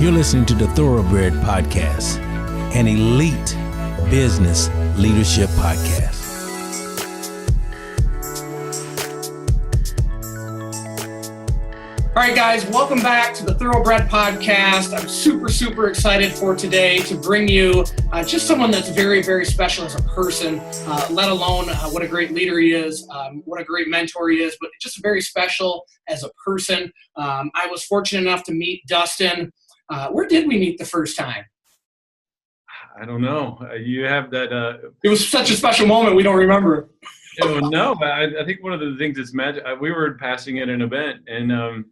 You're listening to the Thoroughbred podcast, an elite business leadership podcast. All right, guys, welcome back to the Thoroughbred podcast. I'm super excited for today to bring you just someone that's very, very special as a person, let alone what a great leader he is, what a great mentor he is, but just very special as a person. I was fortunate enough to meet Dustin. Where did we meet the first time? I don't know. You have that. It was such a special moment. We don't remember. No, but I think one of the things that's magic. We were passing at an event, and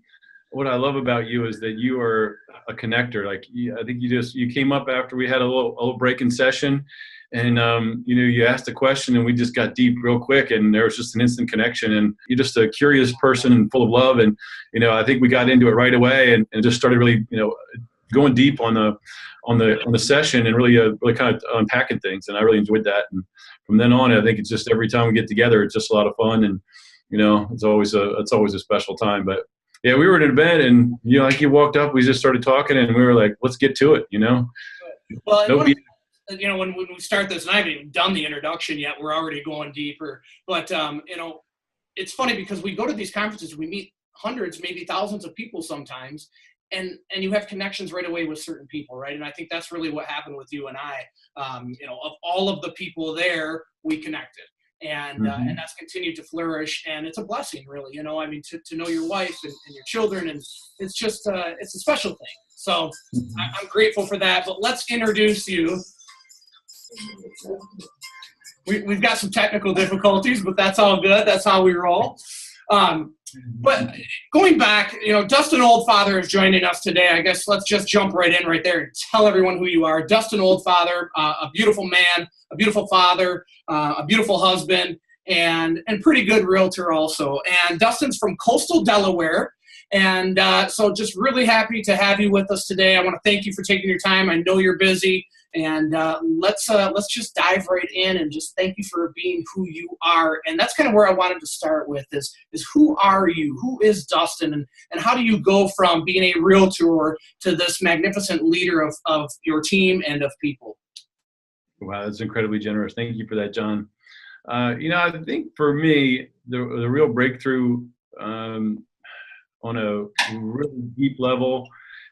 what I love about you is that you are a connector. Like I think you came up after we had a little break in session, and you asked a question, and we just got deep real quick, and there was just an instant connection. And you're just a curious person and full of love, and I think we got into it right away, and just started really going deep on the session and really kind of unpacking things, and I really enjoyed that. And from then on, I think it's just every time we get together, it's just a lot of fun, and it's always a special time. But yeah, we were at an event, and like you walked up, we just started talking, and we were like, let's get to it. Well, when we start this, and I haven't even done the introduction yet, we're already going deeper. But it's funny because we go to these conferences, we meet hundreds, maybe thousands of people sometimes. And you have connections right away with certain people, right? And I think that's really what happened with you and I. Of all of the people there, we connected, and that's continued to flourish. And it's a blessing, really. To know your wife and your children, and it's just it's a special thing. So I'm grateful for that. But let's introduce you. We've got some technical difficulties, but that's all good. That's how we roll. But going back, Dustin Oldfather is joining us today. I guess let's just jump right in right there and tell everyone who you are. Dustin Oldfather, a beautiful man, a beautiful father, a beautiful husband, and pretty good realtor also. And Dustin's from coastal Delaware. And so just really happy to have you with us today. I want to thank you for taking your time. I know you're busy. And let's just dive right in and just thank you for being who you are. And that's kind of where I wanted to start with is who are you? Who is Dustin? And how do you go from being a realtor to this magnificent leader of your team and of people? Wow, that's incredibly generous. Thank you for that, John. I think for me, the real breakthrough on a really deep level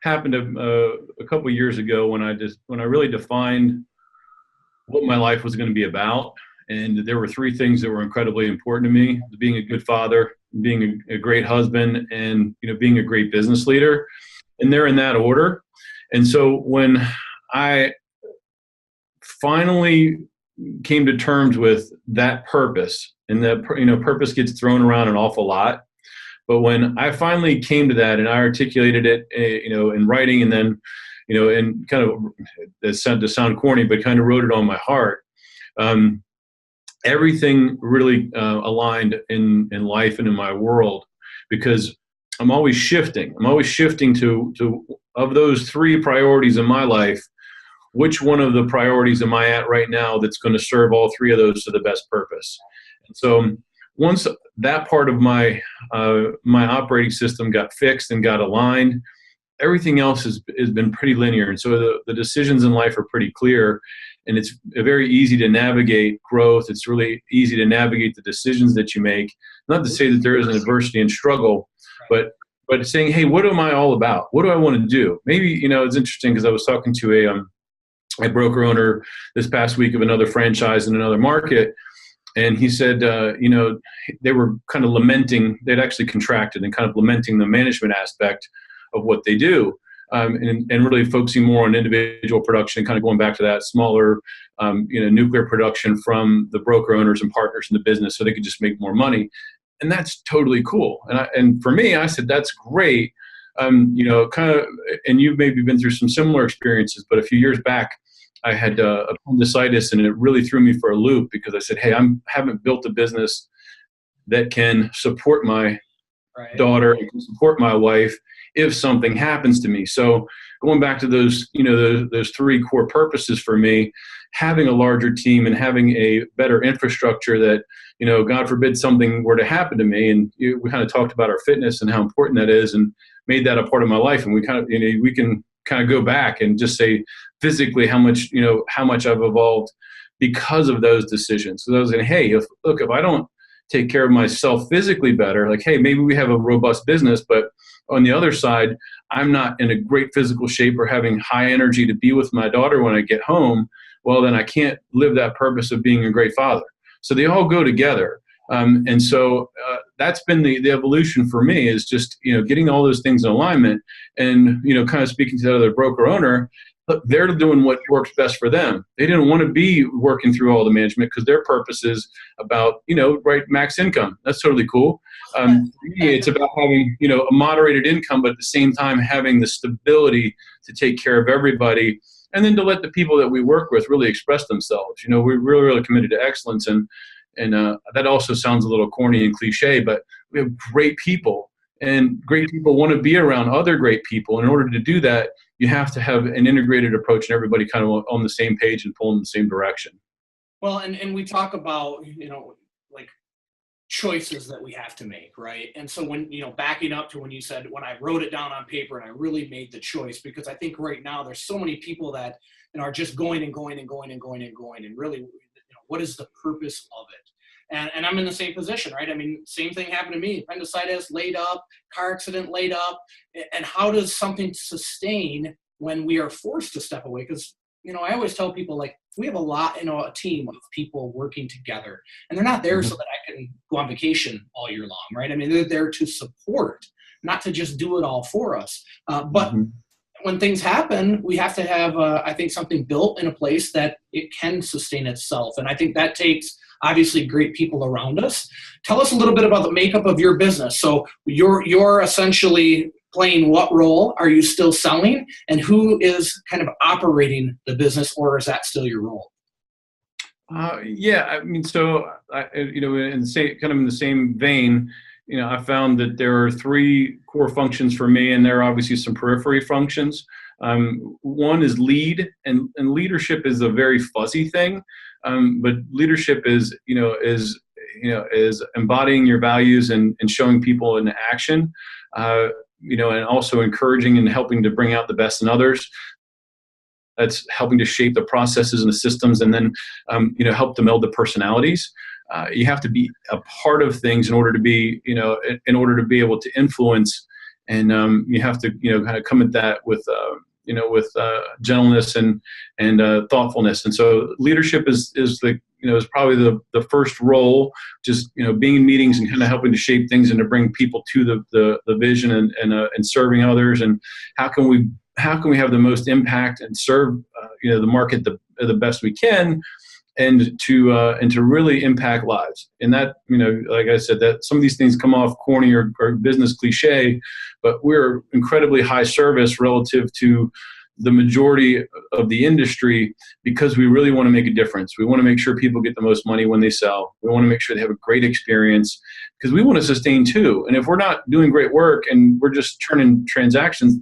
happened a couple of years ago when I really defined what my life was going to be about. And there were three things that were incredibly important to me: being a good father, being a great husband, and being a great business leader. And they're in that order. And so when I finally came to terms with that purpose, and that purpose gets thrown around an awful lot. But when I finally came to that and I articulated it, in writing, and then, and kind of, to sound corny, but kind of wrote it on my heart, everything really aligned in life and in my world, because I'm always shifting. I'm always shifting to of those three priorities in my life, which one of the priorities am I at right now that's going to serve all three of those to the best purpose? And so once that part of my operating system got fixed and got aligned, everything else has been pretty linear. And so the decisions in life are pretty clear, and it's very easy to navigate growth. It's really easy to navigate the decisions that you make. Not to say that there isn't adversity and struggle, but saying, hey, what am I all about? What do I want to do? Maybe, it's interesting because I was talking to a broker owner this past week of another franchise in another market. And he said, they were kind of lamenting, they'd actually contracted and kind of lamenting the management aspect of what they do, and really focusing more on individual production and kind of going back to that smaller, nuclear production from the broker owners and partners in the business so they could just make more money. And that's totally cool. And for me, I said, that's great. Kind of, and you've maybe been through some similar experiences, but a few years back, I had appendicitis, and it really threw me for a loop because I said, hey, I haven't built a business that can support my daughter, and can support my wife if something happens to me. So going back to those three core purposes for me, having a larger team and having a better infrastructure that, God forbid something were to happen to me. And we kind of talked about our fitness and how important that is, and made that a part of my life. And we kind of, we can kind of go back and just say physically how much I've evolved because of those decisions. So I was saying, hey, if I don't take care of myself physically better, like, hey, maybe we have a robust business, but on the other side, I'm not in a great physical shape or having high energy to be with my daughter when I get home. Well, then I can't live that purpose of being a great father. So they all go together. And so that's been the evolution for me, is just, getting all those things in alignment and, kind of speaking to the other broker owner. Look, they're doing what works best for them. They didn't want to be working through all the management because their purpose is about, max income. That's totally cool. For me, it's about having, a moderated income, but at the same time having the stability to take care of everybody, and then to let the people that we work with really express themselves. We're really, really committed to excellence, and that also sounds a little corny and cliche, but we have great people, and great people want to be around other great people. In order to do that, you have to have an integrated approach and everybody kind of on the same page and pulling in the same direction. Well, and we talk about, like choices that we have to make, right? And so when, backing up to when you said, when I wrote it down on paper and I really made the choice, because I think right now there's so many people that, are just going and going and going and going and going. And really, what is the purpose of it? And I'm in the same position, right? I mean, same thing happened to me. Appendicitis, laid up, car accident, laid up. And how does something sustain when we are forced to step away? Because, I always tell people, like, we have a team of people working together, and they're not there so that I can go on vacation all year long, right? I mean, they're there to support, not to just do it all for us. But when things happen, we have to have, I think, something built in a place that it can sustain itself. And I think that takes, obviously, great people around us. Tell us a little bit about the makeup of your business. So you're essentially playing what role? Are you still selling? And who is kind of operating the business, or is that still your role? Yeah, I mean, so in the same vein, I found that there are three core functions for me, and there are obviously some periphery functions. One is lead, and leadership is a very fuzzy thing, but leadership is embodying your values and showing people in action, and also encouraging and helping to bring out the best in others. That's helping to shape the processes and the systems, and then help to meld the personalities. You have to be a part of things in order to be able to influence, and you have to kind of come at that with gentleness and thoughtfulness. And so leadership is probably the first role, just being in meetings and kind of helping to shape things and to bring people to the vision and serving others, and how can we have the most impact and serve the market the best we can, and to really impact lives. And that, like I said, that some of these things come off corny or business cliche, but we're incredibly high service relative to the majority of the industry, because we really want to make a difference. We want to make sure people get the most money when they sell. We want to make sure they have a great experience, because we want to sustain too. And if we're not doing great work and we're just turning transactions,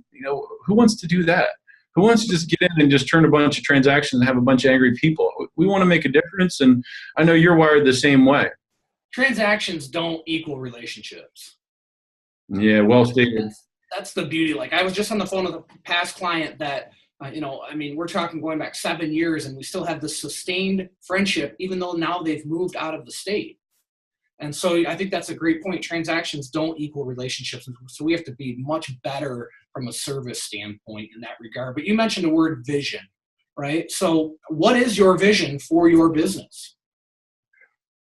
who wants to do that? Who wants to just get in and just turn a bunch of transactions and have a bunch of angry people? We want to make a difference, and I know you're wired the same way. Transactions don't equal relationships. Yeah, well stated. That's the beauty. Like, I was just on the phone with a past client that, we're talking going back 7 years, and we still have this sustained friendship, even though now they've moved out of the state. And so I think that's a great point. Transactions don't equal relationships. So we have to be much better from a service standpoint in that regard. But you mentioned the word vision, right? So what is your vision for your business?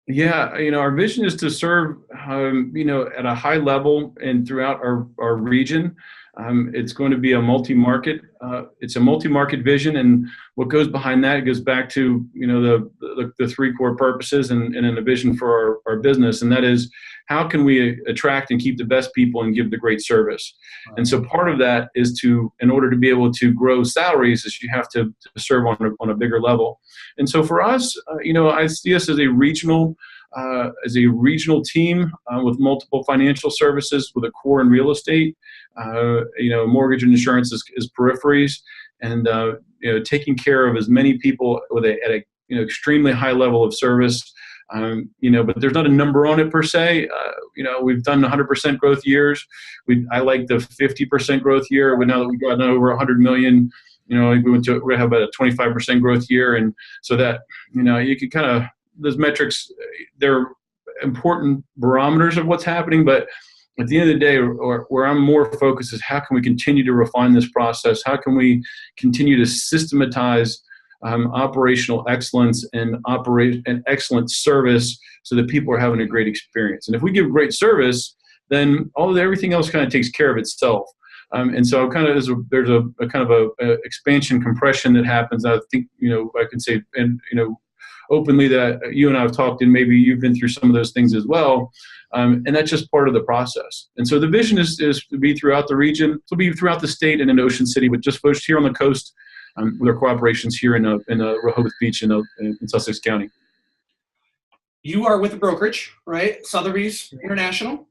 Yeah, our vision is to serve, at a high level and throughout our region. It's going to be a multi-market. It's a multi-market vision, and what goes behind that, it goes back to the three core purposes and a vision for our business, and that is, how can we attract and keep the best people and give the great service? Right. And so part of that is in order to be able to grow salaries, is you have to serve on a bigger level. And so for us, I see us as a regional team with multiple financial services, with a core in real estate. Mortgage and insurance is peripheries, and taking care of as many people at a extremely high level of service But there's not a number on it per se. We've done 100% growth years. I like the 50% growth year. But now that we've gotten over 100 million, we're going to have about a 25% growth year. And so that, you can kind of, those metrics, they're important barometers of what's happening. But at the end of the day, where I'm more focused is how can we continue to refine this process? How can we continue to systematize operational excellence and operate an excellent service so that people are having a great experience? And if we give great service, then everything else kind of takes care of itself. And so kind of there's a kind of a expansion compression that happens. I think, I can say, and, openly that you and I have talked, and maybe you've been through some of those things as well. And that's just part of the process. And so the vision is to be throughout the region, to be throughout the state and in Ocean City, but just focused here on the coast with our cooperations here in Rehoboth Beach in Sussex County. You are with a brokerage, right? Sotheby's International.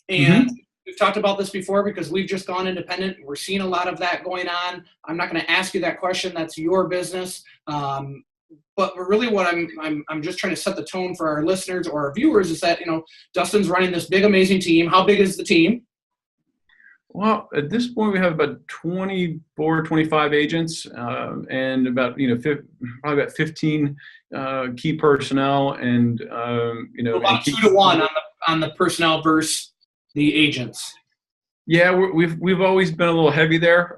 And we've talked about this before because we've just gone independent. We're seeing a lot of that going on. I'm not going to ask you that question. That's your business. But really what I'm just trying to set the tone for our listeners or our viewers is that, Dustin's running this big, amazing team. How big is the team? Well, at this point, we have about 24, 25 agents and about, probably about 15 key personnel and, about 2 to 1 on the personnel versus the agents. Yeah, we've always been a little heavy there.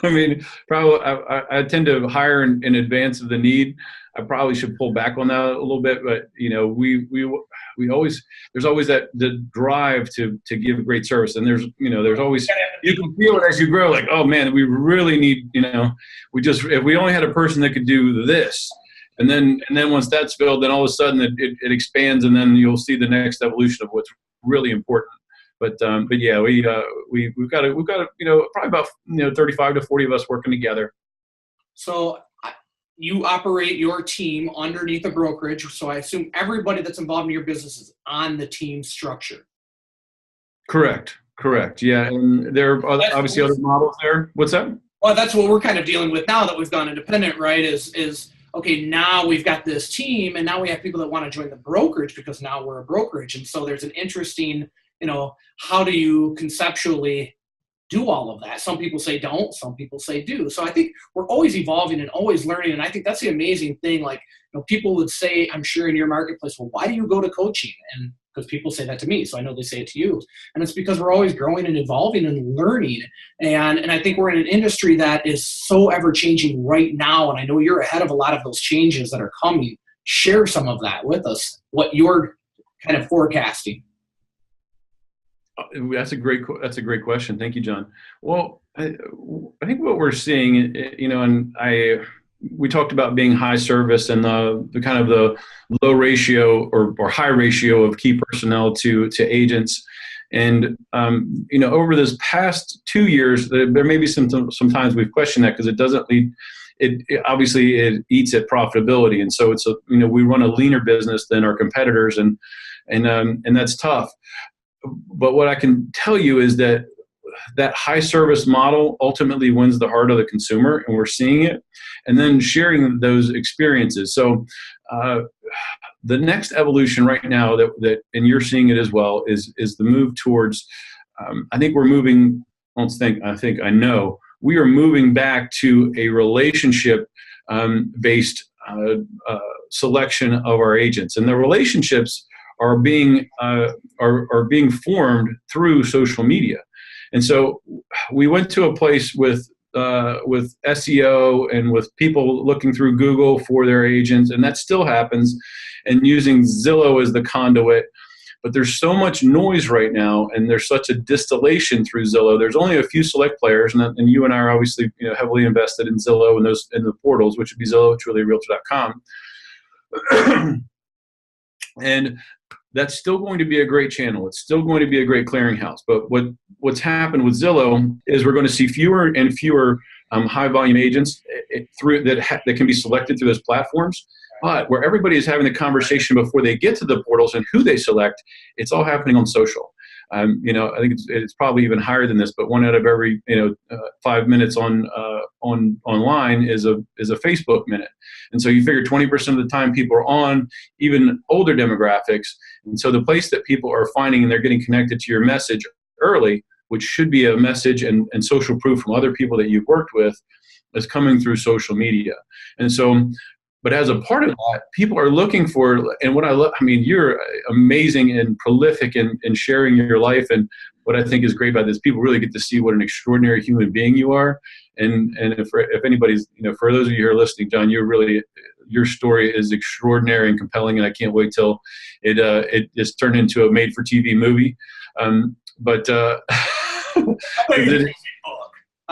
I mean, probably I tend to hire in advance of the need. I probably should pull back on that a little bit, but we always, there's always the drive to give great service, and there's always, you can feel it as you grow, like, oh man, we really need, if we only had a person that could do this, and then once that's filled, then all of a sudden it expands, and then you'll see the next evolution of what's really important. But yeah, we've got probably about 35 to 40 of us working together. So you operate your team underneath a brokerage. So I assume everybody that's involved in your business is on the team structure. Correct. Yeah, and there are obviously other models there. What's that? Well, that's what we're kind of dealing with now that we've gone independent, right? Is okay, now we've got this team, and now we have people that want to join the brokerage because now we're a brokerage, and so there's an interesting, how do you conceptually do all of that? Some people say don't, some people say do. So I think we're always evolving and always learning. And I think that's the amazing thing. Like, people would say, I'm sure in your marketplace, well, why do you go to coaching? And because people say that to me, so I know they say it to you. And it's because we're always growing and evolving and learning. And I think we're in an industry that is so ever changing right now. And I know you're ahead of a lot of those changes that are coming. Share some of that with us, what you're kind of forecasting. That's a great question. Thank you, John. Well, I think what we're seeing, and we talked about being high service and the kind of the low ratio or high ratio of key personnel to agents. And, over this past 2 years, there may be sometimes we've questioned that because it doesn't lead, it obviously it eats at profitability. And so it's we run a leaner business than our competitors, and that's tough. But what I can tell you is that high service model ultimately wins the heart of the consumer, and we're seeing it, and then sharing those experiences. So the next evolution right now that and you're seeing it as well is the move towards, I think we're moving, I know we are moving back to a relationship based selection of our agents, and the relationships are being formed through social media. And so we went to a place with SEO and with people looking through Google for their agents, and that still happens, and using Zillow as the conduit. But there's so much noise right now, and there's such a distillation through Zillow. There's only a few select players, and you and I are obviously heavily invested in Zillow and in the portals, which would be Zillow, TrulyRealtor.com. And that's still going to be a great channel. It's still going to be a great clearinghouse. But what's happened with Zillow is we're going to see fewer and fewer high volume agents that can be selected through those platforms. But where everybody is having the conversation before they get to the portals and who they select, it's all happening on social. You know, I think it's probably even higher than this, but 1 out of every 5 minutes online is a Facebook minute. And so you figure 20% of the time people are on, even older demographics. And so the place that people are finding and they're getting connected to your message early, which should be a message and social proof from other people that you've worked with, is coming through social media. And so, but as a part of that, people are looking for, and what I love, I mean, you're amazing and prolific in sharing your life. And what I think is great about this, people really get to see what an extraordinary human being you are. And if anybody's, for those of you who are listening, John, your story is extraordinary and compelling, and I can't wait till it is turned into a made-for-TV movie. I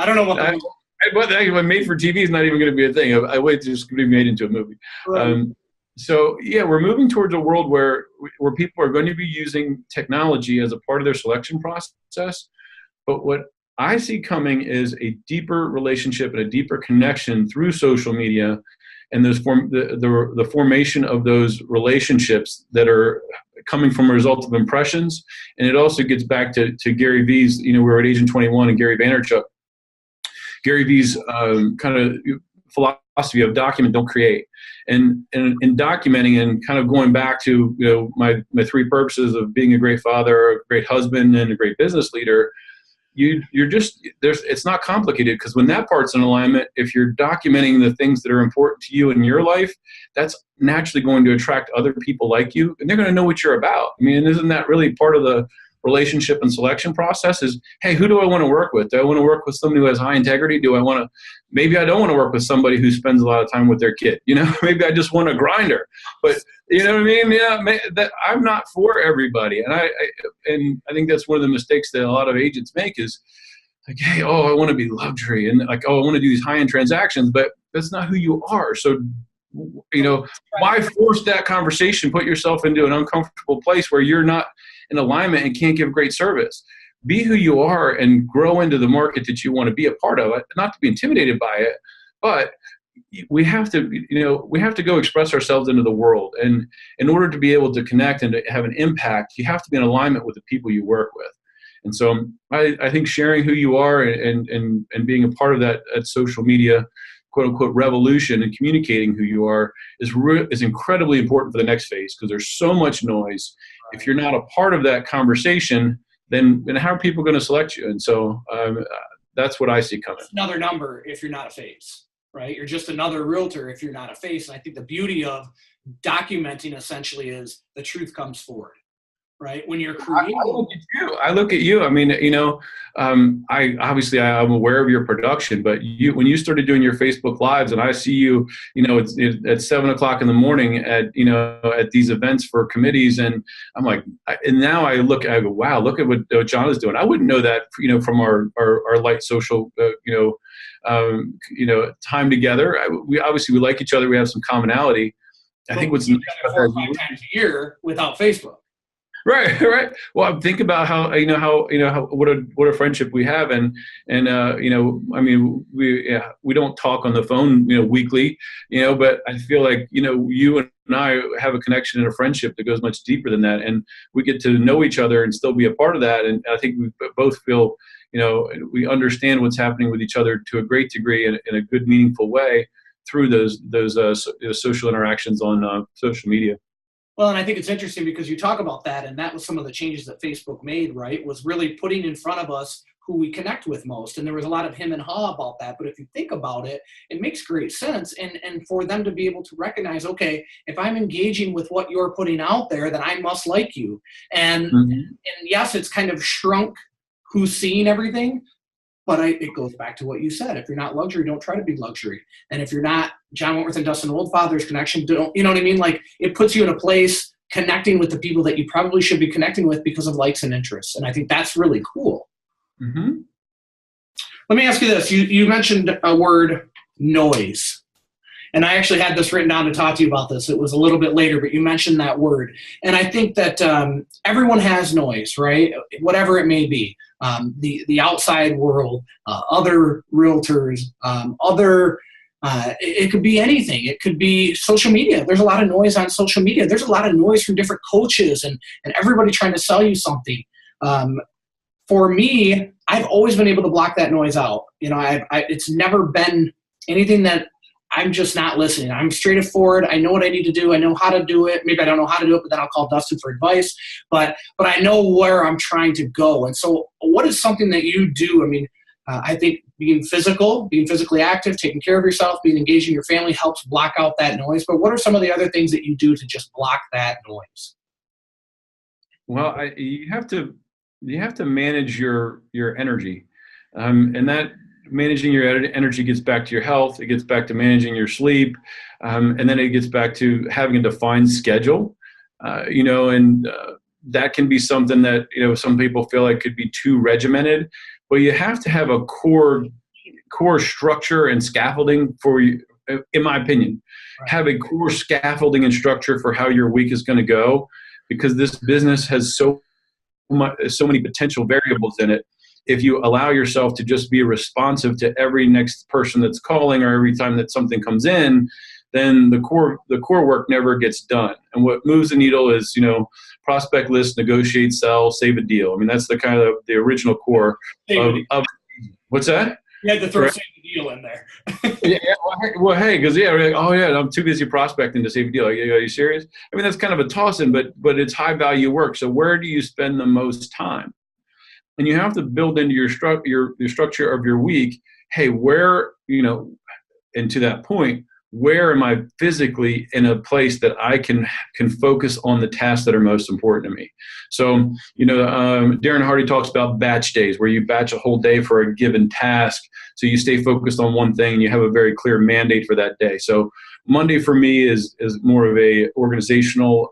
don't know what. But made for TV is not even going to be a thing. I wait to just be made into a movie. Right. So yeah, we're moving towards a world where people are going to be using technology as a part of their selection process. But what I see coming is a deeper relationship and a deeper connection through social media, and the formation of those relationships that are coming from a result of impressions. And it also gets back to Gary Vee's. We're at Agent 21 and Gary Vaynerchuk. Gary Vee's kind of philosophy of document, don't create. And in documenting and kind of going back to my 3 purposes of being a great father, a great husband, and a great business leader, you're just it's not complicated, because when that part's in alignment, if you're documenting the things that are important to you in your life, that's naturally going to attract other people like you, and they're going to know what you're about. I mean, isn't that really part of the relationship and selection process? Is, hey, who do I want to work with? Do I want to work with somebody who has high integrity? Maybe I don't want to work with somebody who spends a lot of time with their kid. Maybe I just want a grinder. But you know what I mean? Yeah, that I'm not for everybody. And I think that's one of the mistakes that a lot of agents make is like, hey, I want to be luxury, and like, I want to do these high-end transactions, but that's not who you are. So why force that conversation? Put yourself into an uncomfortable place where you're not in alignment and can't give great service. Be who you are and grow into the market that you want to be a part of. Not to be intimidated by it, but we have to go express ourselves into the world. And in order to be able to connect and to have an impact, you have to be in alignment with the people you work with. And so I think sharing who you are and being a part of that social media, quote unquote, revolution, and communicating who you are is incredibly important for the next phase, because there's so much noise. If you're not a part of that conversation, then how are people going to select you? And so that's what I see coming. It's another number if you're not a face, right? You're just another realtor if you're not a face. And I think the beauty of documenting essentially is the truth comes forward. Right? When you're creating, I look at you. I mean, I'm aware of your production, but when you started doing your Facebook Lives, and I see you, it's at 7:00 in the morning at these events for committees, and I'm like, and now I go, wow, look at what John is doing. I wouldn't know that, from our light social, time together. We like each other. We have some commonality. I think what's 4 or 5 times a year without Facebook. Right. Well, think about how what a friendship we have, and I mean, we don't talk on the phone, weekly, but I feel like, you and I have a connection and a friendship that goes much deeper than that, and we get to know each other and still be a part of that. And I think we both feel, we understand what's happening with each other to a great degree in a good, meaningful way through those social interactions on social media. Well, and I think it's interesting because you talk about that, and that was some of the changes that Facebook made, right, was really putting in front of us who we connect with most. And there was a lot of him and ha about that. But if you think about it, it makes great sense. And for them to be able to recognize, okay, if I'm engaging with what you're putting out there, then I must like you. And yes, it's kind of shrunk who's seeing everything. But it goes back to what you said. If you're not luxury, don't try to be luxury. And if you're not John Wentworth and Dustin Oldfather's connection, don't, you know what I mean? Like, it puts you in a place connecting with the people that you probably should be connecting with because of likes and interests. And I think that's really cool. Mm-hmm. Let me ask you this. You mentioned a word, noise. And I actually had this written down to talk to you about this. It was a little bit later, but you mentioned that word. And I think that everyone has noise, right? Whatever it may be. The outside world, other realtors, it could be anything. It could be social media. There's a lot of noise on social media. There's a lot of noise from different coaches and everybody trying to sell you something. For me, I've always been able to block that noise out. It's never been anything that I'm just not listening. I'm straightforward. I know what I need to do. I know how to do it. Maybe I don't know how to do it, but then I'll call Dustin for advice. But I know where I'm trying to go. And so what is something that you do? I mean, I think being physically active, taking care of yourself, being engaged in your family helps block out that noise. But what are some of the other things that you do to just block that noise? Well, you have to manage your energy, and that managing your energy gets back to your health. It gets back to managing your sleep, and then it gets back to having a defined schedule. And that can be something that some people feel like could be too regimented. But you have to have a core structure and scaffolding for you, in my opinion. Right. Have a core scaffolding and structure for how your week is going to go, because this business has so many potential variables in it. If you allow yourself to just be responsive to every next person that's calling or every time that something comes in, then the core work never gets done. And what moves the needle is, prospect list, negotiate, sell, save a deal. I mean, that's the kind of the original core of what's that? You had to throw save a deal in there. Well, hey, because I'm too busy prospecting to save a deal. Are you serious? I mean, that's kind of a toss-in, but it's high value work. So where do you spend the most time? And you have to build into your structure of your week. Hey, where, and to that point, where am I physically in a place that I can focus on the tasks that are most important to me? So, Darren Hardy talks about batch days, where you batch a whole day for a given task. So you stay focused on one thing and you have a very clear mandate for that day. So Monday for me is more of a organizational,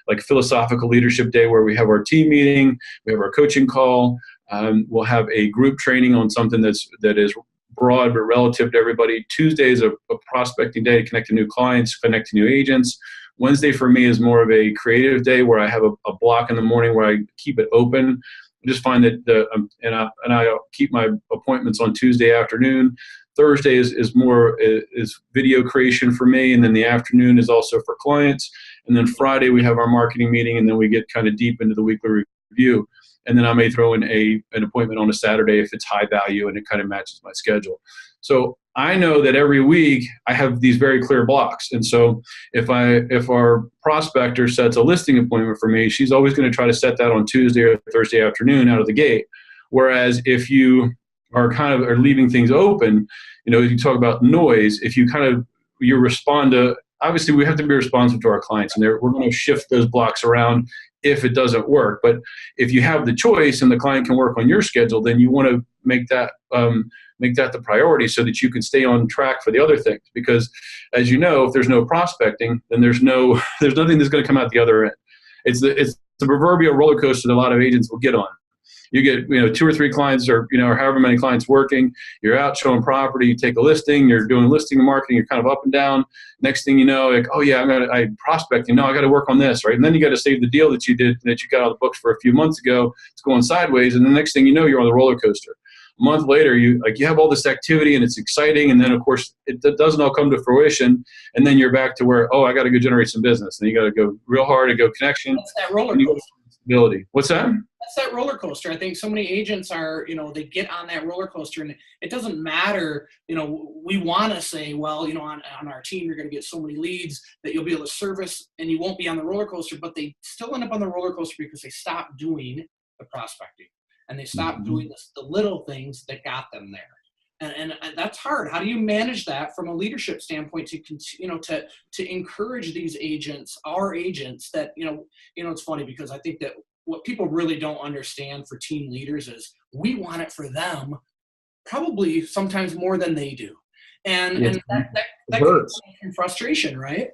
like philosophical leadership day, where we have our team meeting, we have our coaching call. We'll have a group training on something that is broad but relative to everybody. Tuesday is a prospecting day to connect to new clients, connect to new agents. Wednesday for me is more of a creative day, where I have a block in the morning where I keep it open. I just find that I keep my appointments on Tuesday afternoon. Thursday is more video creation for me, and then the afternoon is also for clients. And then Friday we have our marketing meeting, and then we get kind of deep into the weekly review. And then I may throw in an appointment on a Saturday if it's high value and it kind of matches my schedule. So I know that every week I have these very clear blocks. And so if our prospector sets a listing appointment for me, she's always going to try to set that on Tuesday or Thursday afternoon out of the gate. Whereas if you are leaving things open, you talk about noise, if you respond to, obviously we have to be responsive to our clients, and we're going to shift those blocks around if it doesn't work. But if you have the choice and the client can work on your schedule, then you want to make that the priority, so that you can stay on track for the other things. Because as you know, if there's no prospecting, then there's nothing that's going to come out the other end. It's the proverbial roller coaster that a lot of agents will get on. You get 2 or 3 clients, or however many clients working. You're out showing property. You take a listing. You're doing listing and marketing. You're kind of up and down. Next thing you know, like, oh yeah, I'm prospecting. No, I got to work on this, right? And then you got to save the deal that you got out of the books for a few months ago. It's going sideways, and the next thing you know, you're on the roller coaster. A month later, you have all this activity and it's exciting, and then of course it doesn't all come to fruition, and then you're back to where, I got to go generate some business, and you got to go real hard and go connection. That's that roller coaster. Stability. What's that? That's that roller coaster. I think so many agents are, they get on that roller coaster, and it doesn't matter. We want to say, well, on our team, you're going to get so many leads that you'll be able to service, and you won't be on the roller coaster, but they still end up on the roller coaster because they stop doing the prospecting, and they stop doing the little things that got them there. And that's hard. How do you manage that from a leadership standpoint to encourage these agents, our agents, that, it's funny because I think that what people really don't understand for team leaders is we want it for them probably sometimes more than they do. And that hurts. Can frustration, right?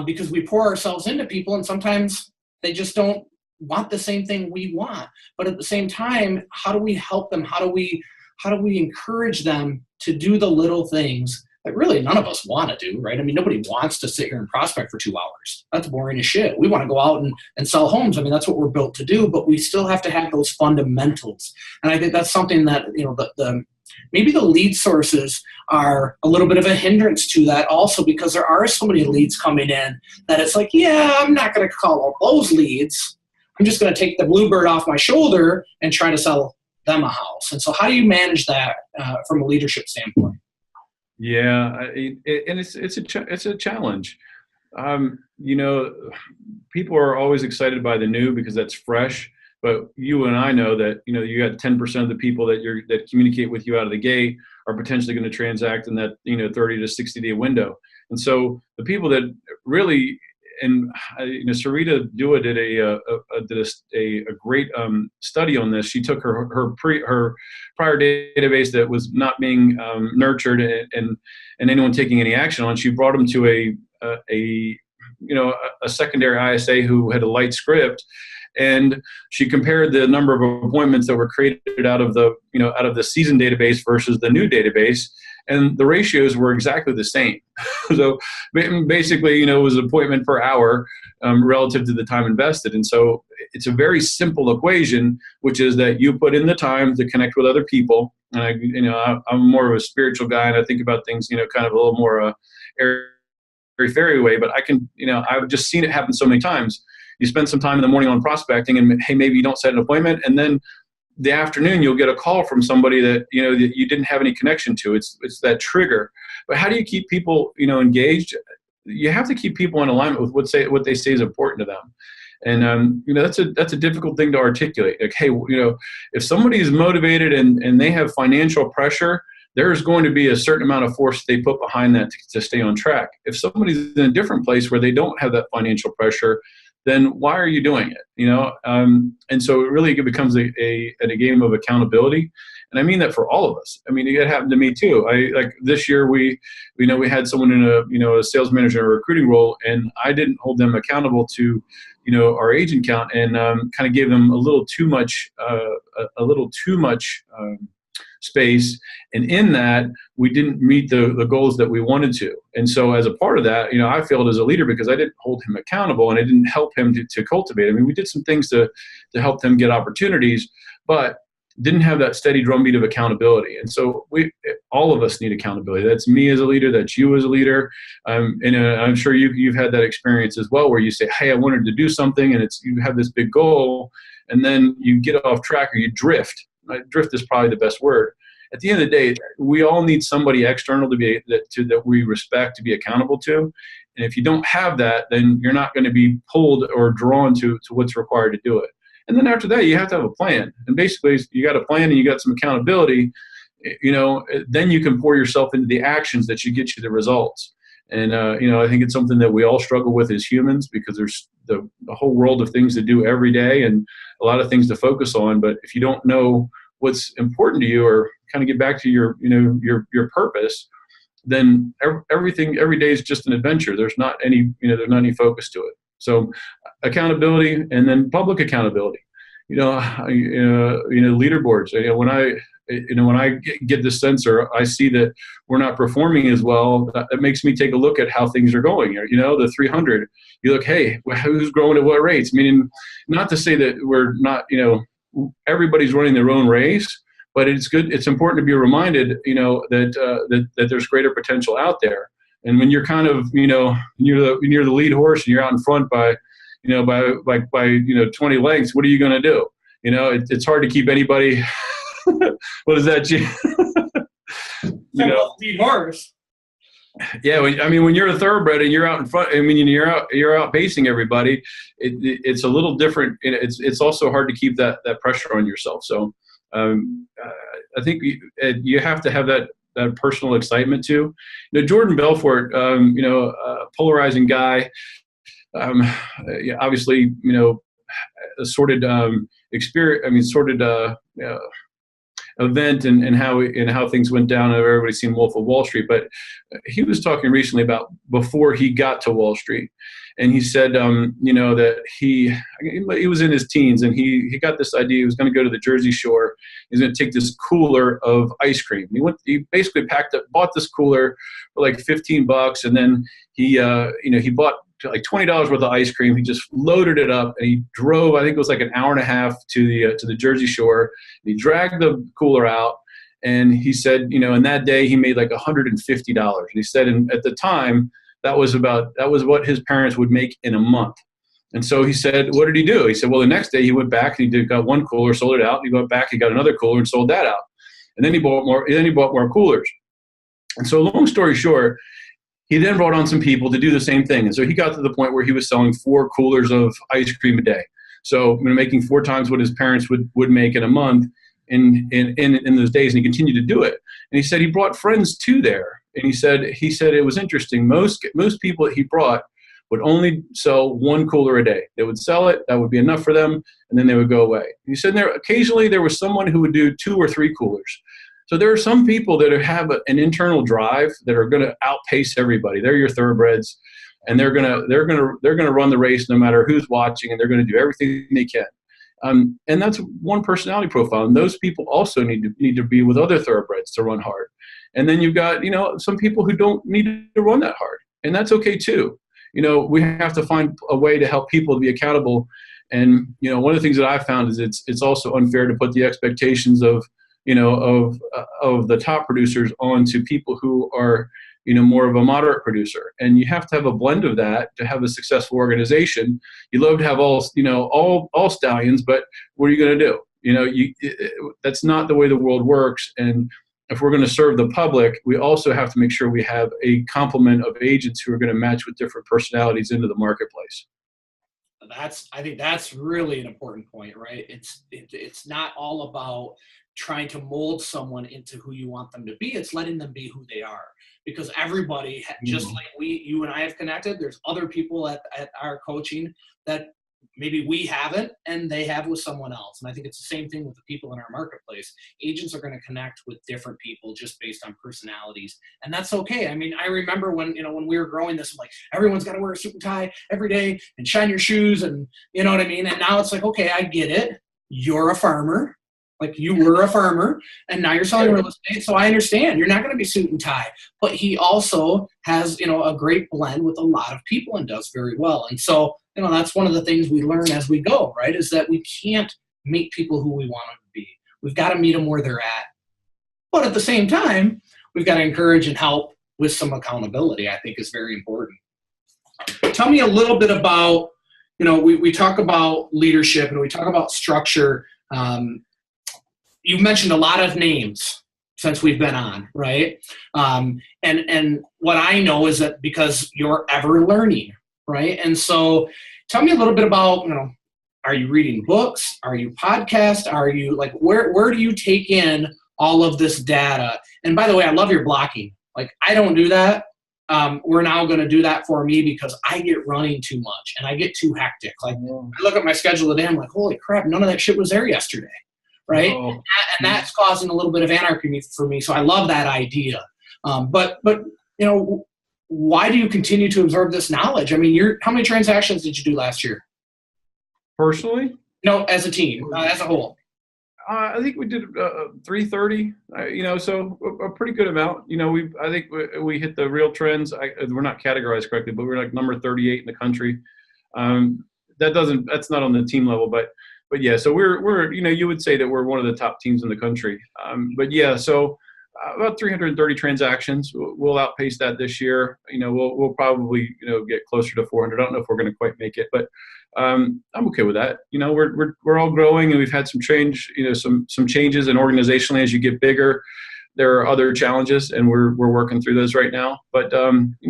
Because we pour ourselves into people, and sometimes they just don't want the same thing we want. But at the same time, how do we help them? How do we encourage them to do the little things that really none of us want to do, right? I mean, nobody wants to sit here and prospect for 2 hours. That's boring as shit. We want to go out and sell homes. I mean, that's what we're built to do, but we still have to have those fundamentals. And I think that's something that, maybe the lead sources are a little bit of a hindrance to that also, because there are so many leads coming in that it's like, yeah, I'm not going to call all those leads. I'm just going to take the bluebird off my shoulder and try to sell them a house. And so how do you manage that from a leadership standpoint? Yeah, and it's a challenge. People are always excited by the new because that's fresh. But you and I know that, you got 10% of the people that communicate with you out of the gate are potentially going to transact in that, 30 to 60 day window. And so the people that really, and Sarita Dua did a great study on this. She took her prior database that was not being nurtured and anyone taking any action on. She brought them to a secondary ISA who had a light script, and she compared the number of appointments that were created out of the seasoned database versus the new database, and the ratios were exactly the same. So basically, it was an appointment per hour relative to the time invested. And so it's a very simple equation, which is that you put in the time to connect with other people. And I'm more of a spiritual guy, and I think about things, kind of a little more airy-fairy way. But I've just seen it happen so many times. You spend some time in the morning on prospecting, and hey, maybe you don't set an appointment, and then the afternoon you'll get a call from somebody that that you didn't have any connection to. It's that trigger. But how do you keep people engaged? You have to keep people in alignment with what they say is important to them. And that's a difficult thing to articulate. Like, hey, if somebody is motivated and they have financial pressure, there's going to be a certain amount of force they put behind that to stay on track. If somebody's in a different place where they don't have that financial pressure, then why are you doing it? And so it really becomes a game of accountability. And I mean that for all of us. I mean, it happened to me too. Like this year we had someone in a sales manager in a recruiting role, and I didn't hold them accountable to, our agent count, and kind of gave them a little too much space. And in that, we didn't meet the goals that we wanted to. And so as a part of that, I failed as a leader because I didn't hold him accountable, and I didn't help him to cultivate. I mean, we did some things to help them get opportunities, but didn't have that steady drumbeat of accountability. And so all of us need accountability. That's me as a leader. That's you as a leader. And I'm sure you've had that experience as well, where you say, hey, I wanted to do something, and you have this big goal, and then you get off track or you drift. Right? Drift is probably the best word. At the end of the day, we all need somebody external that we respect, to be accountable to. And if you don't have that, then you're not going to be pulled or drawn to what's required to do it. And then after that, you have to have a plan. And basically, you got a plan and you got some accountability, then you can pour yourself into the actions that should get you the results. And, I think it's something that we all struggle with as humans, because there's the whole world of things to do every day and a lot of things to focus on. But if you don't know what's important to you, or kind of get back to your purpose, then every day is just an adventure. There's not any focus to it. So accountability, and then public accountability, leaderboards. When I get this sense, or I see that we're not performing as well, that makes me take a look at how things are going. The 300, you look, hey, who's growing at what rates? Meaning, not to say that we're not, everybody's running their own race, but it's good. It's important to be reminded, that there's greater potential out there. And when you're kind of, you're the lead horse and you're out in front by 20 lengths, what are you going to do? It's hard to keep anybody. What is that? Lead horse. Yeah, when you're a thoroughbred and you're out in front, you're out pacing everybody. It's a little different. It's also hard to keep that pressure on yourself. So I think you have to have that personal excitement too. Jordan Belfort, polarizing guy. Obviously, sorted experience. Event and how things went down. Everybody's seen Wolf of Wall Street, but he was talking recently about before he got to Wall Street, and he said, that he was in his teens, and he got this idea. He was going to go to the Jersey Shore. He's going to take this cooler of ice cream. He basically bought this cooler for like $15, and then he bought like $20 worth of ice cream. He just loaded it up, and he drove, I think it was like an hour and a half to the Jersey Shore. He dragged the cooler out, and he said, in that day he made like $150. And he said, at the time, that was what his parents would make in a month. And so he said, what did he do? He said, well, the next day he went back and he got one cooler, sold it out. And he went back, he got another cooler and sold that out. And then he bought more coolers. And so long story short, he then brought on some people to do the same thing. And so he got to the point where he was selling 4 coolers of ice cream a day. So making 4 times what his parents would make in a month in those days. And he continued to do it. And he said he brought friends too there. And he said it was interesting. Most people that he brought would only sell 1 cooler a day. They would sell it, that would be enough for them, and then they would go away. He said occasionally there was someone who would do 2 or 3 coolers. So there are some people that have an internal drive that are going to outpace everybody. They're your thoroughbreds, and they're going to run the race no matter who's watching, and they're going to do everything they can. And that's one personality profile. And those people also need to be with other thoroughbreds to run hard. And then you've got some people who don't need to run that hard, and that's okay too. We have to find a way to help people to be accountable. And, one of the things that I've found is it's also unfair to put the expectations of the top producers onto people who are, more of a moderate producer. And you have to have a blend of that to have a successful organization. You love to have all stallions, but what are you going to do? That's not the way the world works. And if we're going to serve the public, we also have to make sure we have a complement of agents who are going to match with different personalities into the marketplace. I think that's really an important point, right? It's not all about trying to mold someone into who you want them to be. It's letting them be who they are, because everybody, just like you and I have connected, there's other people at our coaching that maybe we haven't and they have with someone else. And I think it's the same thing with the people in our marketplace. Agents are going to connect with different people just based on personalities, and that's okay. I mean, I remember when we were growing this, I'm like, everyone's got to wear a suit and tie every day and shine your shoes, and you know what I mean? And now it's like, okay, I get it. You're a farmer. Like, you were a farmer and now you're selling real estate. So I understand you're not going to be suit and tie, but he also has, a great blend with a lot of people and does very well. And so, that's one of the things we learn as we go, right? Is that we can't meet people who we want them to be. We've got to meet them where they're at. But at the same time, we've got to encourage and help with some accountability, I think is very important. Tell me a little bit about, we talk about leadership and we talk about structure. You've mentioned a lot of names since we've been on, right? And what I know is that because you're ever learning, right? And so tell me a little bit about, are you reading books? Are you podcast? Are you like, where do you take in all of this data? And by the way, I love your blocking. Like, I don't do that. We're now going to do that for me because I get running too much and I get too hectic. Like, I look at my schedule today, I'm like, holy crap, none of that shit was there yesterday. Right. Oh. And that's causing a little bit of anarchy for me. So I love that idea. But why do you continue to absorb this knowledge? I mean, how many transactions did you do last year? Personally? No, as a team, as a whole. I think we did 330, so a pretty good amount. I think we hit the real trends. We're not categorized correctly, but we're like number 38 in the country. That's not on the team level, but yeah, so we're you would say that we're one of the top teams in the country. But yeah, so about 330 transactions. We'll outpace that this year. We'll probably get closer to 400. I don't know if we're going to quite make it, but I'm okay with that. We're all growing, and we've had some change. Some changes, and organizationally, as you get bigger, there are other challenges, and we're working through those right now. But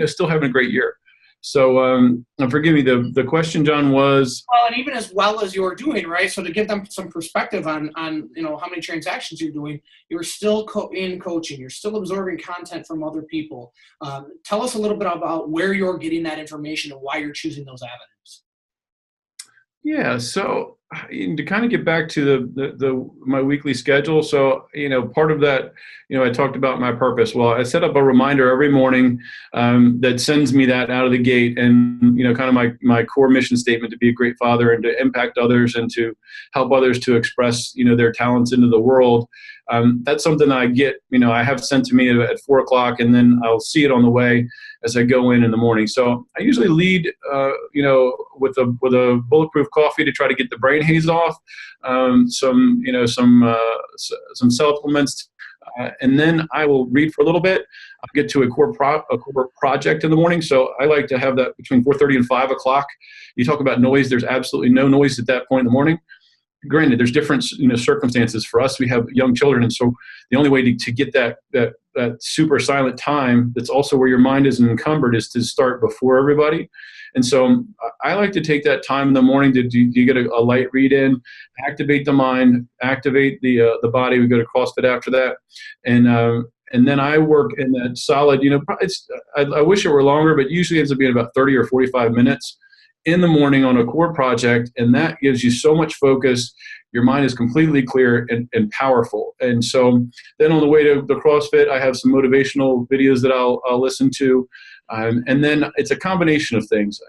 still having a great year. So forgive me, the question, John, was... Well, and even as well as you're doing, right? So to give them some perspective on how many transactions you're doing, you're still in coaching. You're still absorbing content from other people. Tell us a little bit about where you're getting that information and why you're choosing those avenues. Yeah, so to kind of get back to my weekly schedule. So, part of that, I talked about my purpose. Well, I set up a reminder every morning that sends me that out of the gate, and, kind of my core mission statement to be a great father and to impact others and to help others to express, their talents into the world. That's something I get, I have sent to me at 4:00, and then I'll see it on the way. as I go in the morning. So I usually lead, with a bulletproof coffee to try to get the brain haze off, some supplements, and then I will read for a little bit. I'll get to a core project in the morning. So I like to have that between 4:30 and 5 o'clock. You talk about noise. There's absolutely no noise at that point in the morning. Granted, there's different circumstances for us. We have young children, and so the only way to get that super silent time, that's also where your mind isn't encumbered, is to start before everybody. And so I like to take that time in the morning to get a light read in, activate the mind, activate the body. We go to CrossFit after that, and then I work in that solid. I wish it were longer, but usually ends up being about 30 or 45 minutes in the morning on a core project, and that gives you so much focus. Your mind is completely clear and powerful. And so then on the way to the CrossFit, I have some motivational videos that I'll listen to, and then it's a combination of things.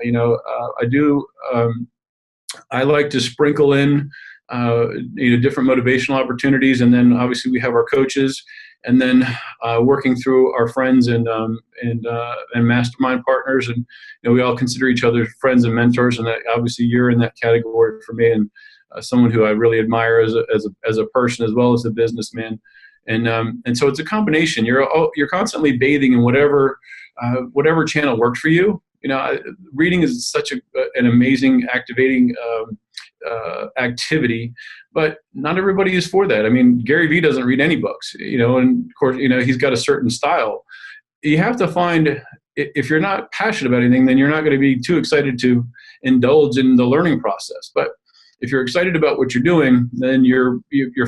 I like to sprinkle in different motivational opportunities, and then obviously we have our coaches, and then working through our friends and mastermind partners, and we all consider each other friends and mentors, and that, obviously you're in that category for me, and someone who I really admire as a person as well as a businessman, and so it's a combination. You're constantly bathing in whatever channel works for you. Reading is such an amazing activating activity, but not everybody is for that. I mean, Gary Vee doesn't read any books, and of course, he's got a certain style. You have to find, if you're not passionate about anything, then you're not going to be too excited to indulge in the learning process. But if you're excited about what you're doing, then you're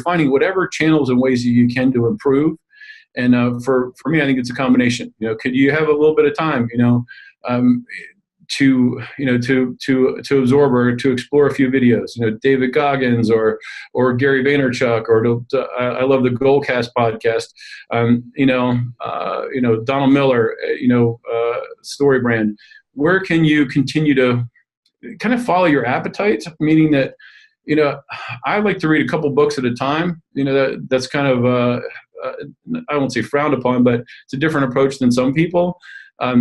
finding whatever channels and ways that you can to improve. And for me, I think it's a combination. Could you have a little bit of time, to absorb or to explore a few videos, David Goggins or Gary Vaynerchuk, or I love the Goalcast podcast, Donald Miller, StoryBrand. Where can you continue to kind of follow your appetite? Meaning that, I like to read a couple books at a time. That's kind of I won't say frowned upon, but it's a different approach than some people.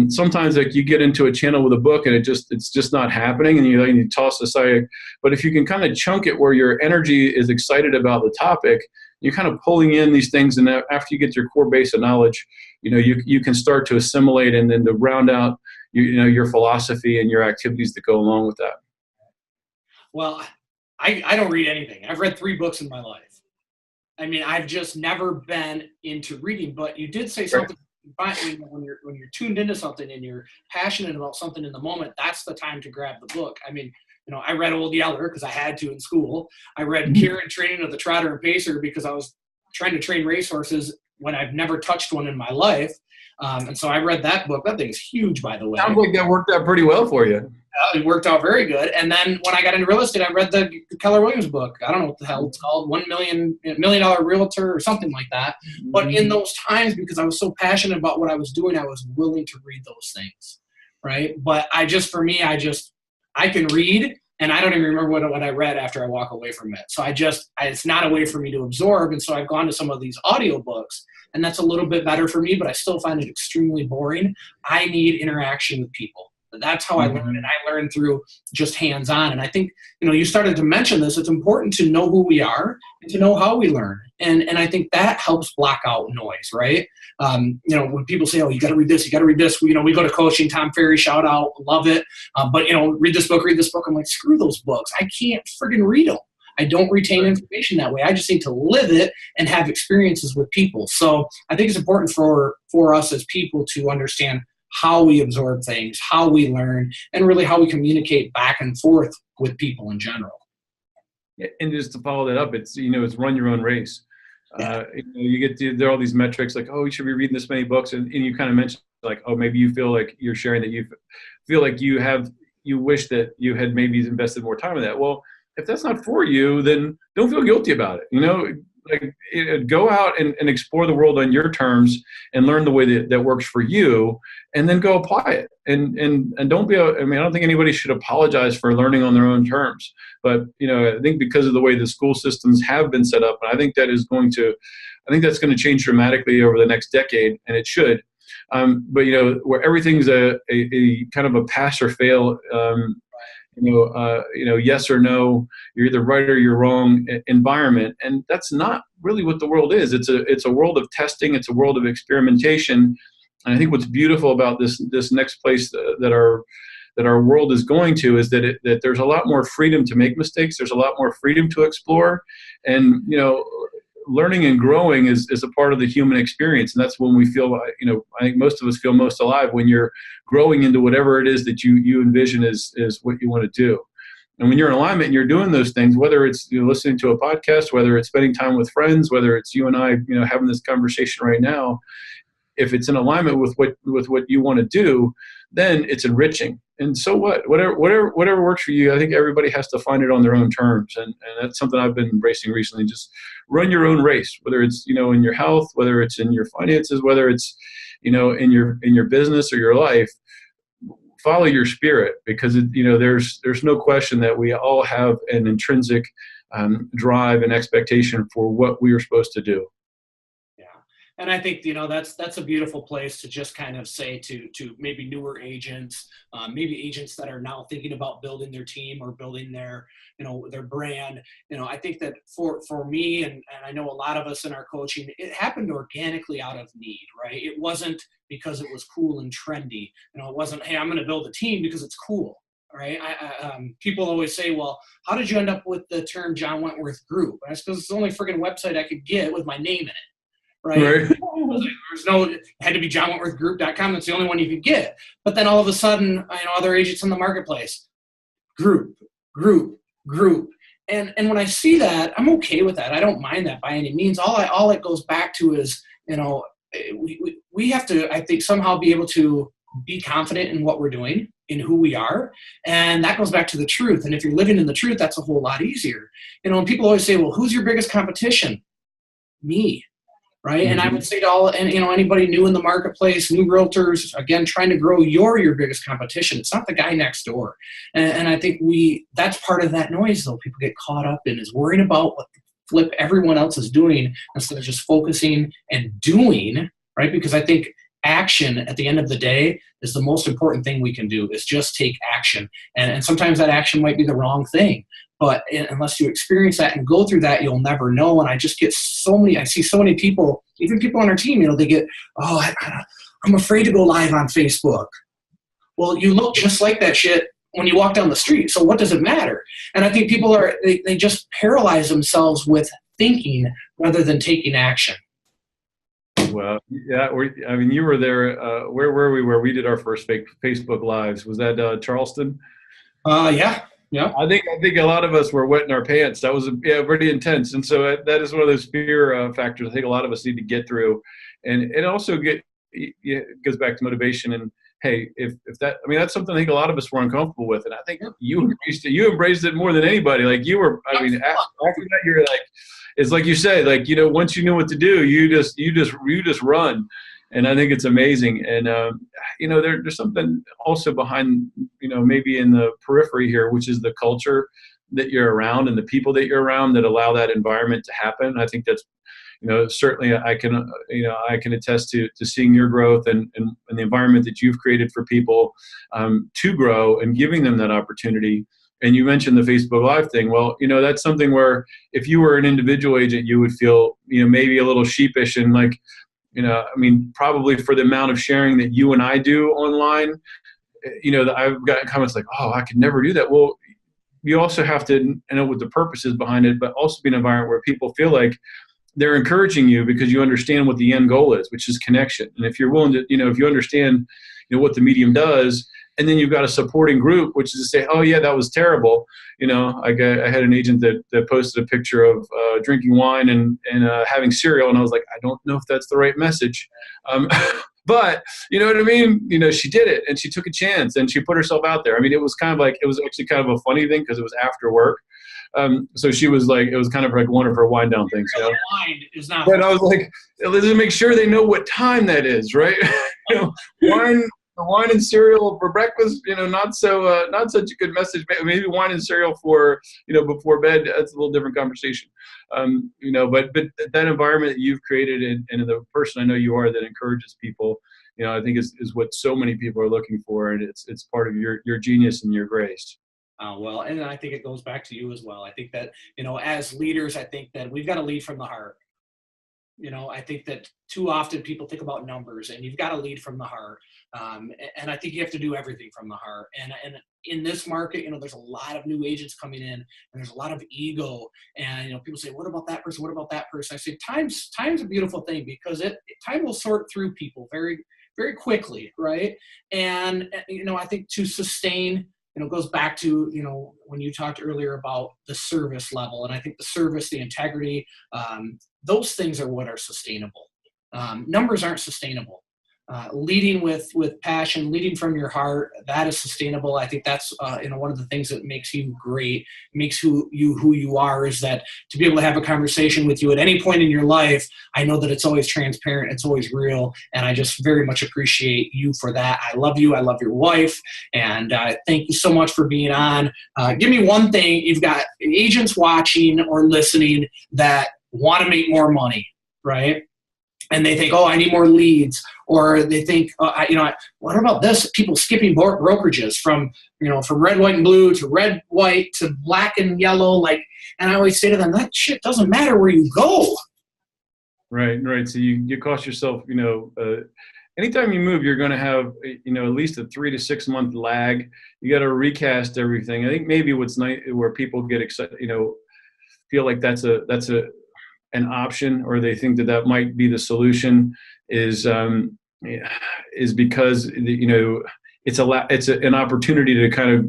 Sometimes you get into a channel with a book and it's just not happening, and you toss it aside. But if you can kind of chunk it where your energy is excited about the topic, you're kind of pulling in these things, and after you get your core base of knowledge, you can start to assimilate and then to round out your philosophy and your activities that go along with that. Well, I don't read anything. I've read 3 books in my life. I mean, I've just never been into reading. But you did say something. Right. When you're tuned into something and you're passionate about something in the moment, that's the time to grab the book. I mean, I read Old Yeller because I had to in school. I read Kieran Training of the Trotter and Pacer because I was trying to train racehorses when I've never touched one in my life. And so I read that book. That thing's huge, by the way. Sounds like that worked out pretty well for you. It worked out very good. And then when I got into real estate, I read the Keller Williams book. I don't know what the hell it's called, $1 Million Realtor or something like that. Mm-hmm. But in those times, because I was so passionate about what I was doing, I was willing to read those things, right? But I can read, and I don't even remember what I read after I walk away from it. So it's not a way for me to absorb. And so I've gone to some of these audiobooks, and that's a little bit better for me, but I still find it extremely boring. I need interaction with people. That's how I learn, and I learn through just hands-on. And I think, you started to mention this. It's important to know who we are and to know how we learn. And I think that helps block out noise, right? When people say, oh, you got to read this, you got to read this. We go to coaching, Tom Ferry, shout out, love it. But, read this book. I'm like, screw those books. I can't friggin' read them. I don't retain information that way. I just need to live it and have experiences with people. So I think it's important for us as people to understand how we absorb things, how we learn, and really how we communicate back and forth with people in general. And just to follow that up, it's run your own race. Yeah. There are all these metrics like, oh, you should be reading this many books. And you kind of mentioned like, oh, maybe you feel like you're sharing that you feel like you wish that you had maybe invested more time in that. Well, if that's not for you, then don't feel guilty about it. Go out and explore the world on your terms and learn the way that works for you, and then go apply it. And don't be, I don't think anybody should apologize for learning on their own terms. But, I think because of the way the school systems have been set up, and I think that's going to change dramatically over the next decade, and it should. But where everything's a kind of a pass or fail, yes or no, you're either right or you're wrong environment. And that's not really what the world is. It's a world of testing. It's a world of experimentation. And I think what's beautiful about this next place that our world is going to is that there's a lot more freedom to make mistakes. There's a lot more freedom to explore, and learning and growing is a part of the human experience. And that's when we feel, I think most of us feel most alive, when you're growing into whatever it is that you envision is what you want to do. And when you're in alignment and you're doing those things, whether it's listening to a podcast, whether it's spending time with friends, whether it's you and I, having this conversation right now, if it's in alignment with what you want to do, then it's enriching. And so whatever works for you, I think everybody has to find it on their own terms. And that's something I've been embracing recently. Just run your own race, whether it's, in your health, whether it's in your finances, whether it's, in your business or your life. Follow your spirit, because there's no question that we all have an intrinsic drive and expectation for what we are supposed to do. And I think, that's a beautiful place to just kind of say to maybe newer agents, maybe agents that are now thinking about building their team or building their brand. I think that for me, and I know a lot of us in our coaching, it happened organically out of need, right? It wasn't because it was cool and trendy. It wasn't, hey, I'm going to build a team because it's cool. Right. People always say, well, how did you end up with the term John Wentworth Group? And I suppose it's the only friggin' website I could get with my name in it. Right. It had to be johnwentworthgroup.com. That's the only one you could get. But then all of a sudden, other agents in the marketplace, group. And when I see that, I'm okay with that. I don't mind that by any means. All it goes back to is, we have to, I think, somehow be able to be confident in what we're doing, in who we are. And that goes back to the truth. And if you're living in the truth, that's a whole lot easier. And people always say, well, who's your biggest competition? Me. Right. Mm-hmm. And I would say to anybody new in the marketplace, new realtors, again, trying to grow, you're your biggest competition. It's not the guy next door. And I think that's part of that noise, though. People get caught up in is worrying about what the flip everyone else is doing instead of just focusing and doing. Right. Because I think action at the end of the day is the most important thing we can do, is just take action. And sometimes that action might be the wrong thing. But unless you experience that and go through that, you'll never know. And I just get I see so many people, even people on our team, they get, I'm afraid to go live on Facebook. Well, you look just like that shit when you walk down the street. So what does it matter? And I think people they just paralyze themselves with thinking rather than taking action. Well, yeah, you were there. Where were we where we did our first Facebook Lives? Was that Charleston? Yeah. Yeah, I think a lot of us were wetting our pants. That was pretty intense, and so that is one of those fear factors I think a lot of us need to get through, and it also goes back to motivation. And hey, if that, that's something I think a lot of us were uncomfortable with, and I think you embraced it. You embraced it more than anybody. Like you were, after that, you're like, it's like you say, like once you knew what to do, you just run. And I think it's amazing. And, there's something also behind, maybe in the periphery here, which is the culture that you're around and the people that you're around that allow that environment to happen. I think that's, certainly I can attest to seeing your growth and the environment that you've created for people to grow and giving them that opportunity. And you mentioned the Facebook Live thing. Well, that's something where if you were an individual agent, you would feel, maybe a little sheepish and like, probably for the amount of sharing that you and I do online, I've got comments like, oh, I could never do that. Well, you also have to know what the purpose is behind it, but also be an environment where people feel like they're encouraging you because you understand what the end goal is, which is connection. And if you're willing to, if you understand, what the medium does, and then you've got a supporting group, which is to say, oh yeah, that was terrible. I had an agent that posted a picture of drinking wine and having cereal. And I was like, I don't know if that's the right message. But you know what I mean? She did it and she took a chance and she put herself out there. It was actually kind of a funny thing because it was after work. So she was like, it was kind of like one of her wind down things. Wine is not. But I was like, let's make sure they know what time that is, right? Wine and cereal for breakfast, not such a good message. Maybe wine and cereal for, before bed. That's a little different conversation. But that environment that you've created and the person I know you are that encourages people, I think is what so many people are looking for. And it's part of your genius and your grace. Well, and I think it goes back to you as well. I think that, as leaders, I think that we've got to lead from the heart. I think that too often people think about numbers, and you've got to lead from the heart. And I think you have to do everything from the heart. And in this market, there's a lot of new agents coming in, and there's a lot of ego. And, people say, what about that person? What about that person? I say, time's a beautiful thing, because time will sort through people very, very quickly. Right. And, I think to sustain, goes back to, when you talked earlier about the service level. And I think the service, the integrity, those things are what are sustainable. Numbers aren't sustainable. Leading with passion, leading from your heart, that is sustainable. I think that's one of the things that makes you great, makes who you are, is that to be able to have a conversation with you at any point in your life, I know that it's always transparent, it's always real, and I just very much appreciate you for that. I love you. I love your wife, and thank you so much for being on. Give me one thing. You've got agents watching or listening that want to make more money, right? And they think, I need more leads. Or they think, what about this? People skipping brokerages from red, white, and blue to red, white to black and yellow. And I always say to them, that shit doesn't matter where you go. Right. So you cost yourself, anytime you move, you're going to have, at least a 3 to 6 month lag. You got to recast everything. I think maybe what's nice, where people get excited, feel like that's an option, or they think that might be the solution, is because it's an opportunity to kind of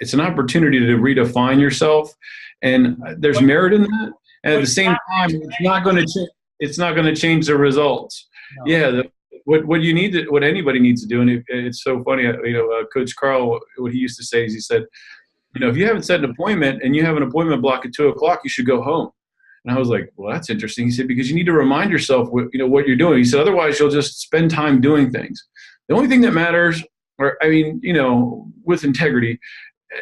it's an opportunity to redefine yourself, and there's merit in that. And at the same time, it's not going to change the results. No. Yeah, what anybody needs to do, and it's so funny. Coach Carl, what he used to say is, he said, if you haven't set an appointment and you have an appointment block at 2:00, you should go home. And I was like, well, that's interesting. He said, because you need to remind yourself what you're doing. He said, otherwise you'll just spend time doing things. The only thing that matters, with integrity,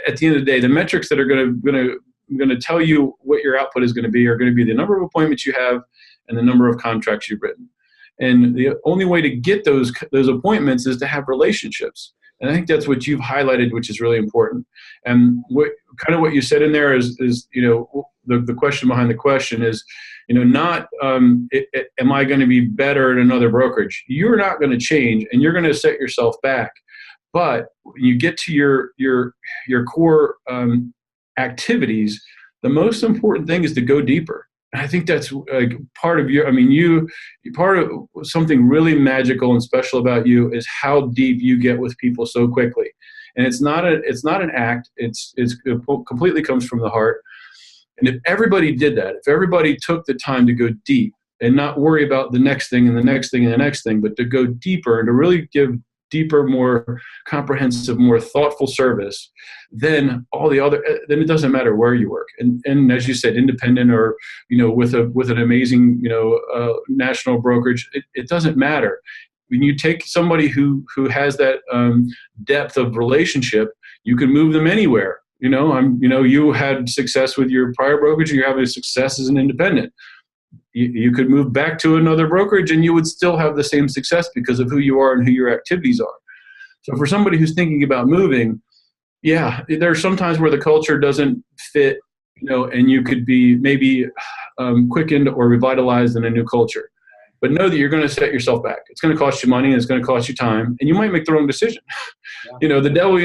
at the end of the day, the metrics that are going to tell you what your output is going to be are going to be the number of appointments you have and the number of contracts you've written. And the only way to get those appointments is to have relationships. And I think that's what you've highlighted, which is really important. And what you said in there is the question behind the question is, not am I going to be better at another brokerage? You're not going to change, and you're going to set yourself back. But when you get to your core activities, the most important thing is to go deeper. And I think that's part of part of something really magical and special about you is how deep you get with people so quickly. And it's not an act. It completely comes from the heart. And if everybody did that, if everybody took the time to go deep and not worry about the next thing and the next thing and the next thing, but to go deeper and to really give deeper, more comprehensive, more thoughtful service, then then it doesn't matter where you work. And as you said, independent or, with an amazing, national brokerage, it doesn't matter. When you take somebody who has that depth of relationship, you can move them anywhere. You had success with your prior brokerage, you're having success as an independent. You could move back to another brokerage and you would still have the same success because of who you are and who your activities are. So for somebody who's thinking about moving, yeah, there are some times where the culture doesn't fit, and you could be maybe quickened or revitalized in a new culture. But know that you're going to set yourself back. It's going to cost you money and it's going to cost you time, and you might make the wrong decision. Yeah. The devil,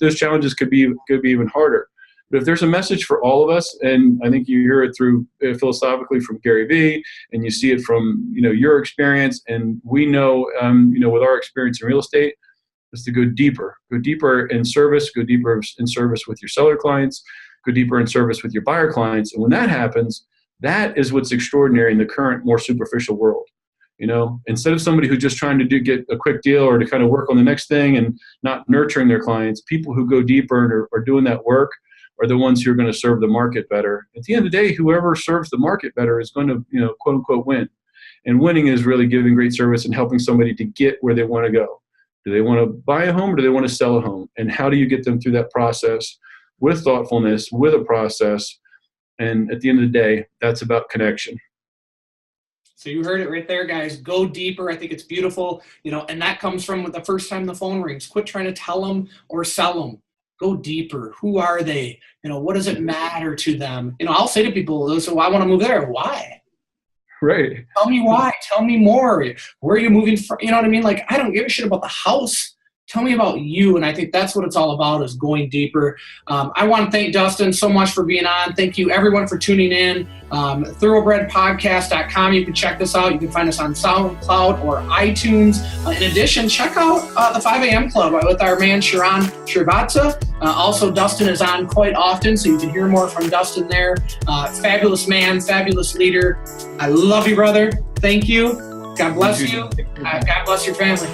those challenges could be even harder. But if there's a message for all of us, and I think you hear it through philosophically from Gary Vee, and you see it from your experience, and we know with our experience in real estate, is to go deeper in service, go deeper in service with your seller clients, go deeper in service with your buyer clients, and when that happens, that is what's extraordinary in the current more superficial world. Instead of somebody who's just trying to get a quick deal or to kind of work on the next thing and not nurturing their clients, people who go deeper and are doing that work are the ones who are going to serve the market better. At the end of the day, whoever serves the market better is going to, quote unquote, win. And winning is really giving great service and helping somebody to get where they want to go. Do they want to buy a home or do they want to sell a home? And how do you get them through that process with thoughtfulness, with a process? And at the end of the day, that's about connection. So you heard it right there, guys. Go deeper. I think it's beautiful, and that comes from the first time the phone rings. Quit trying to tell them or sell them. Go deeper. Who are they? What does it matter to them? I'll say to people, they'll say, well, I want to move there. Why? Right. Tell me why. Tell me more. Where are you moving from? You know what I mean? Like, I don't give a shit about the house. Tell me about you. And I think that's what it's all about, is going deeper. I want to thank Dustin so much for being on. Thank you, everyone, for tuning in. Thoroughbredpodcast.com. You can check this out. You can find us on SoundCloud or iTunes. In addition, check out the 5 a.m. Club with our man, Sharon Srivatsa. Also, Dustin is on quite often, so you can hear more from Dustin there. Fabulous man, fabulous leader. I love you, brother. Thank you. God bless you. God bless your family.